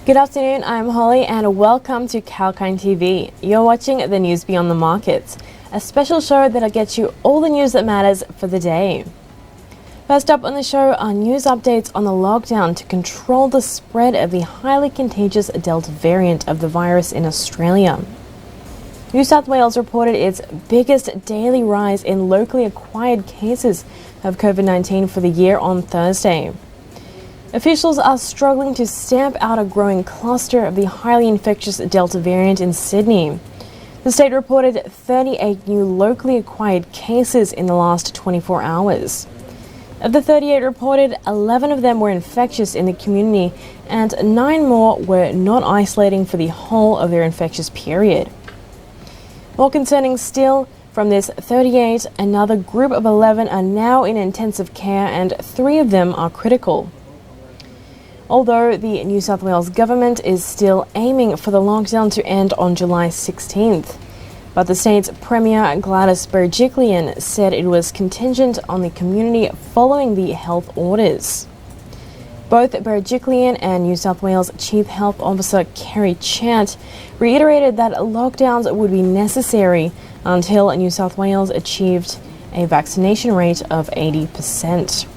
Good afternoon, I'm Holly and welcome to Kalkine TV. You're watching the News Beyond the Markets, a special show that'll get you all the news that matters for the day. First up on the show are news updates on the lockdown to control the spread of the highly contagious Delta variant of the virus in Australia. New South Wales reported its biggest daily rise in locally acquired cases of COVID-19 for the year on Thursday. Officials are struggling to stamp out a growing cluster of the highly infectious Delta variant in Sydney. The state reported 38 new locally acquired cases in the last 24 hours. Of the 38 reported, 11 of them were infectious in the community and 9 more were not isolating for the whole of their infectious period. More concerning still, from this 38, another group of 11 are now in intensive care and 3 of them are critical. Although the New South Wales government is still aiming for the lockdown to end on July 16th. But the state's Premier Gladys Berejiklian said it was contingent on the community following the health orders. Both Berejiklian and New South Wales Chief Health Officer Kerry Chant reiterated that lockdowns would be necessary until New South Wales achieved a vaccination rate of 80%.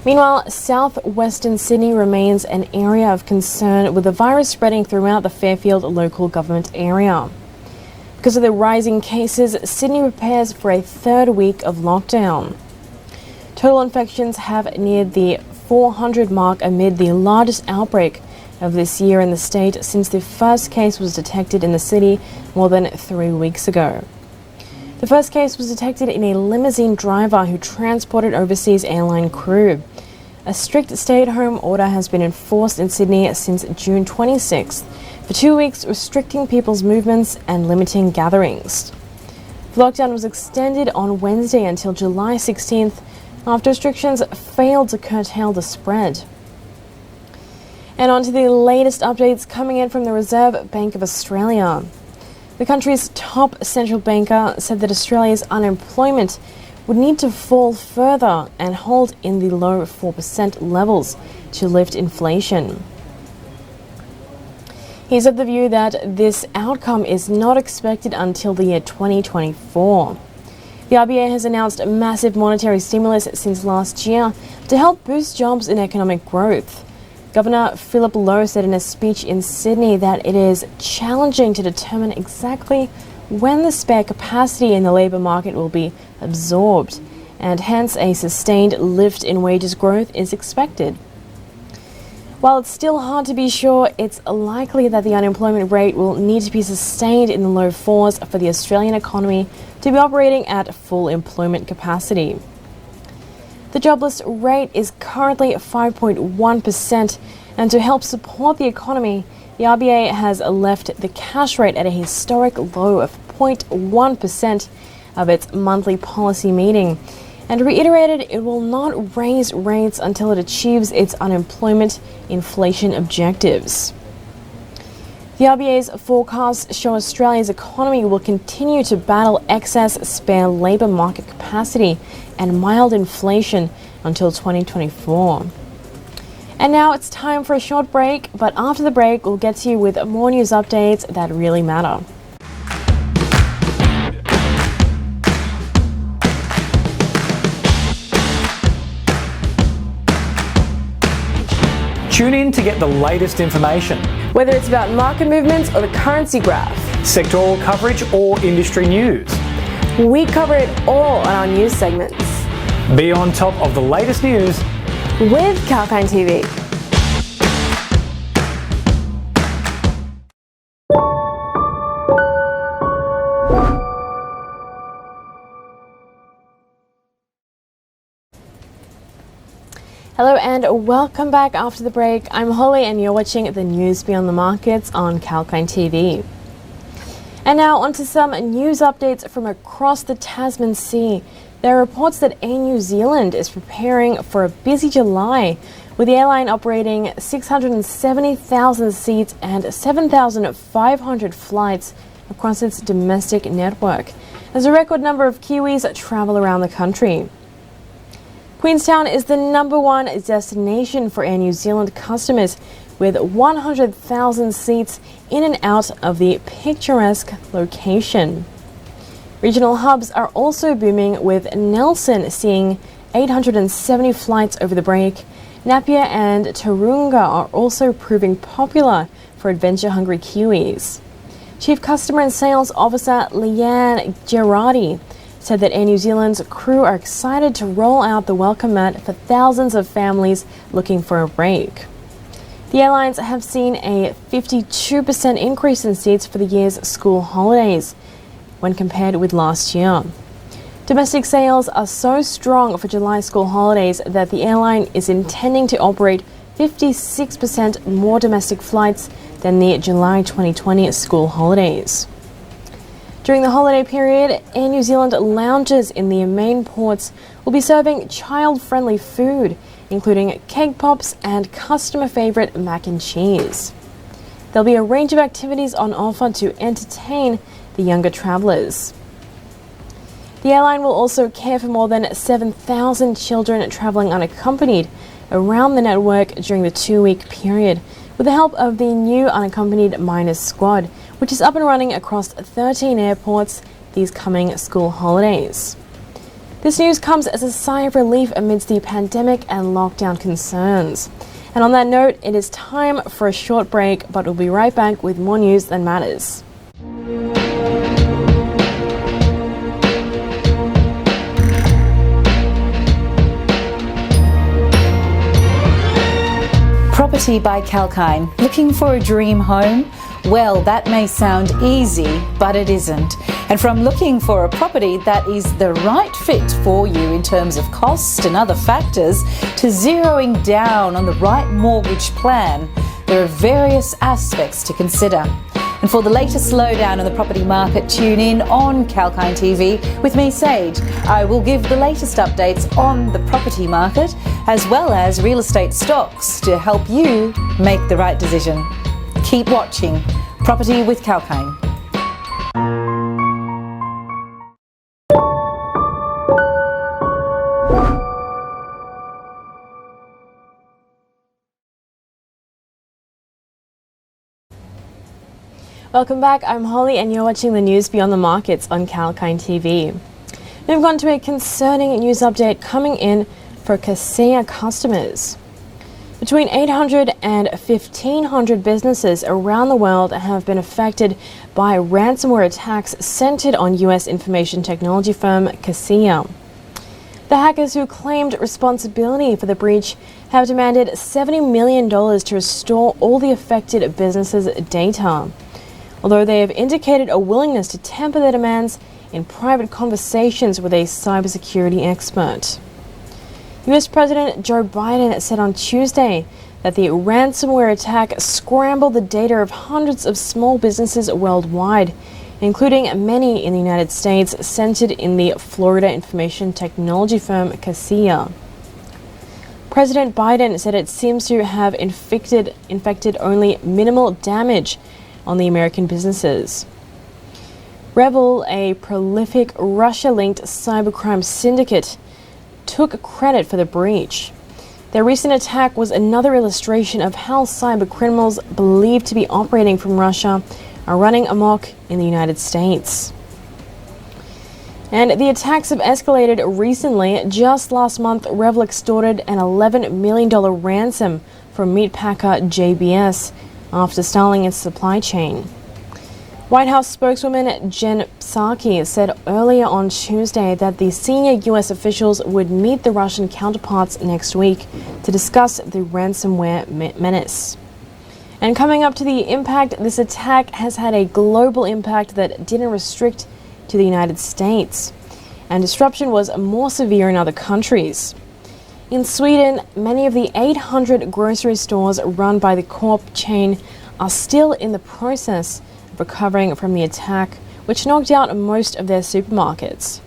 Meanwhile, southwestern Sydney remains an area of concern with the virus spreading throughout the Fairfield local government area. Because of the rising cases, Sydney prepares for a third week of lockdown. Total infections have neared the 400 mark amid the largest outbreak of this year in the state since the first case was detected in the city more than 3 weeks ago. The first case was detected in a limousine driver who transported overseas airline crew. A strict stay-at-home order has been enforced in Sydney since June 26th for 2 weeks, restricting people's movements and limiting gatherings. The lockdown was extended on Wednesday until July 16th after restrictions failed to curtail the spread. And on to the latest updates coming in from the Reserve Bank of Australia. The country's top central banker said that Australia's unemployment would need to fall further and hold in the low 4% levels to lift inflation. He's of the view that this outcome is not expected until the year 2024. The RBA has announced massive monetary stimulus since last year to help boost jobs and economic growth. Governor Philip Lowe said in a speech in Sydney that it is challenging to determine exactly when the spare capacity in the labour market will be absorbed, and hence a sustained lift in wages growth is expected. While it's still hard to be sure, it's likely that the unemployment rate will need to be sustained in the low 4s for the Australian economy to be operating at full employment capacity. The jobless rate is currently 5.1%, and to help support the economy, the RBA has left the cash rate at a historic low of 0.1% of its monthly policy meeting, and reiterated it will not raise rates until it achieves its unemployment inflation objectives. The RBA's forecasts show Australia's economy will continue to battle excess spare labour market capacity and mild inflation until 2024. And now it's time for a short break, but after the break we'll get to you with more news updates that really matter. Tune in to get the latest information. Whether it's about market movements or the currency graph, Sectoral coverage or industry news. we cover it all on our news segments. Be on top of the latest news With Kalkine TV. Hello and welcome back after the break. I'm Holly and you're watching the News Beyond the Markets on Kalkine TV. And now onto some news updates from across the Tasman Sea. There are reports that Air New Zealand is preparing for a busy July, with the airline operating 670,000 seats and 7,500 flights across its domestic network, as a record number of Kiwis travel around the country. Queenstown is the #1 destination for Air New Zealand customers, with 100,000 seats in and out of the picturesque location. Regional hubs are also booming, with Nelson seeing 870 flights over the break. Napier and Tauranga are also proving popular for adventure-hungry Kiwis. Chief Customer and Sales Officer Leanne Gerardi said that Air New Zealand's crew are excited to roll out the welcome mat for thousands of families looking for a break. The airlines have seen a 52% increase in seats for the year's school holidays when compared with last year. Domestic sales are so strong for July school holidays that the airline is intending to operate 56% more domestic flights than the July 2020 school holidays. During the holiday period, Air New Zealand lounges in the main ports will be serving child-friendly food, including cake pops and customer favourite mac and cheese. There'll be a range of activities on offer to entertain the younger travellers. The airline will also care for more than 7,000 children travelling unaccompanied around the network during the 2-week period, with the help of the new Unaccompanied Minors Squad, which is up and running across 13 airports these coming school holidays. This news comes as a sigh of relief amidst the pandemic and lockdown concerns. And on that note, it is time for a short break, but we'll be right back with more news that matters. Property by Kalkine. Looking for a dream home? Well, that may sound easy, but it isn't. And from looking for a property that is the right fit for you in terms of cost and other factors, to zeroing down on the right mortgage plan, there are various aspects to consider. And for the latest lowdown on the property market, tune in on Kalkine TV with me, Sage. I will give the latest updates on the property market as well as real estate stocks to help you make the right decision. Keep watching Property with Kalkine. Welcome back, I'm Holly and you're watching the news beyond the markets on Kalkine TV. Moving on to a concerning news update coming in for Kaseya customers. Between 800 and 1,500 businesses around the world have been affected by ransomware attacks centered on US information technology firm Kaseya. The hackers who claimed responsibility for the breach have demanded $70 million to restore all the affected businesses' data, although they have indicated a willingness to temper their demands in private conversations with a cybersecurity expert. US President Joe Biden said on Tuesday that the ransomware attack scrambled the data of hundreds of small businesses worldwide, including many in the United States, centered in the Florida information technology firm Kaseya. President Biden said it seems to have inflicted only minimal damage on the American businesses. Revel, a prolific Russia-linked cybercrime syndicate, took credit for the breach. Their recent attack was another illustration of how cybercriminals believed to be operating from Russia are running amok in the United States. And the attacks have escalated recently. Just last month, Revel extorted an $11 million ransom from meatpacker JBS after stalling its supply chain. White House spokeswoman Jen Psaki said earlier on Tuesday that the senior U.S. officials would meet the Russian counterparts next week to discuss the ransomware menace. And coming up to the impact, this attack has had a global impact that didn't restrict to the United States, and disruption was more severe in other countries. In Sweden, many of the 800 grocery stores run by the Coop chain are still in the process of recovering from the attack, which knocked out most of their supermarkets.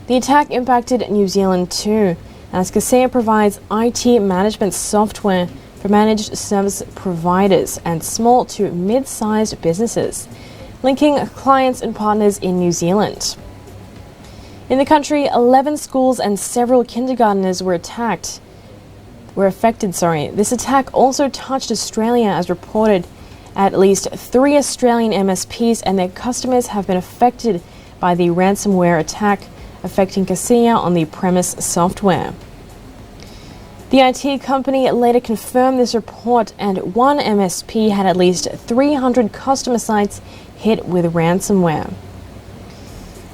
The attack impacted New Zealand too, as Kaseya provides IT management software for managed service providers and small to mid-sized businesses, linking clients and partners in New Zealand. In the country, 11 schools and several kindergarteners were affected. This attack also touched Australia, as reported. At least 3 Australian MSPs and their customers have been affected by the ransomware attack, affecting Kaseya on the premise software. The IT company later confirmed this report, and one MSP had at least 300 customer sites hit with ransomware.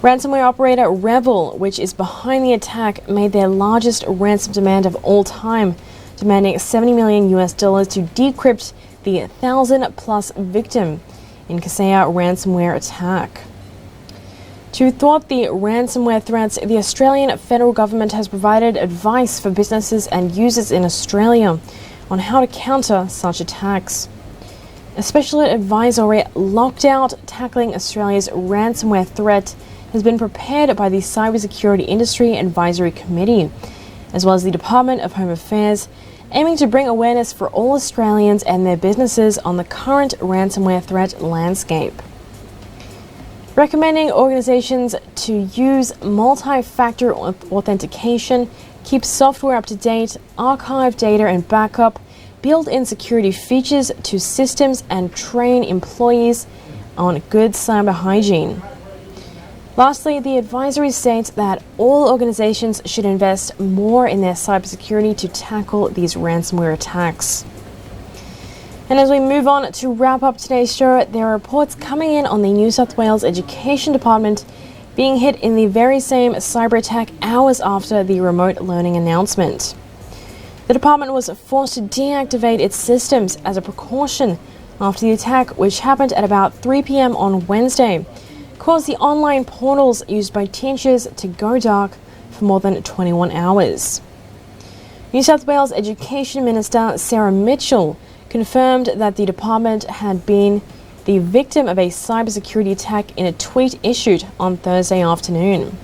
Ransomware operator Revel, which is behind the attack, made their largest ransom demand of all time, demanding $70 million to decrypt the 1,000-plus victim in Kaseya ransomware attack. To thwart the ransomware threats, the Australian federal government has provided advice for businesses and users in Australia on how to counter such attacks. A special advisory locked out tackling Australia's ransomware threat has been prepared by the Cybersecurity Industry Advisory Committee, as well as the Department of Home Affairs, aiming to bring awareness for all Australians and their businesses on the current ransomware threat landscape. Recommending organizations to use multi-factor authentication, keep software up to date, archive data and backup, build in security features to systems, and train employees on good cyber hygiene. Lastly, the advisory states that all organizations should invest more in their cybersecurity to tackle these ransomware attacks. And as we move on to wrap up today's show, there are reports coming in on the New South Wales Education Department being hit in the very same cyber attack hours after the remote learning announcement. The department was forced to deactivate its systems as a precaution after the attack, which happened at about 3 p.m. on Wednesday, caused the online portals used by teachers to go dark for more than 21 hours. New South Wales Education Minister Sarah Mitchell confirmed that the department had been the victim of a cybersecurity attack in a tweet issued on Thursday afternoon.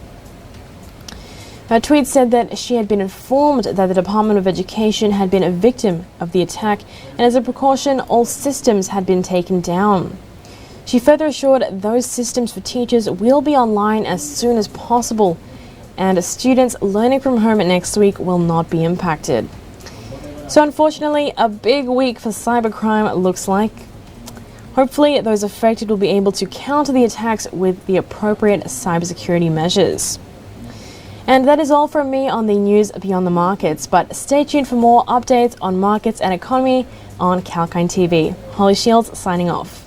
Her tweet said that she had been informed that the Department of Education had been a victim of the attack, and as a precaution, all systems had been taken down. She further assured those systems for teachers will be online as soon as possible, and students learning from home next week will not be impacted. So unfortunately, a big week for cybercrime looks like. Hopefully, those affected will be able to counter the attacks with the appropriate cybersecurity measures. And that is all from me on the news beyond the markets, but stay tuned for more updates on markets and economy on Kalkine TV. Holly Shields signing off.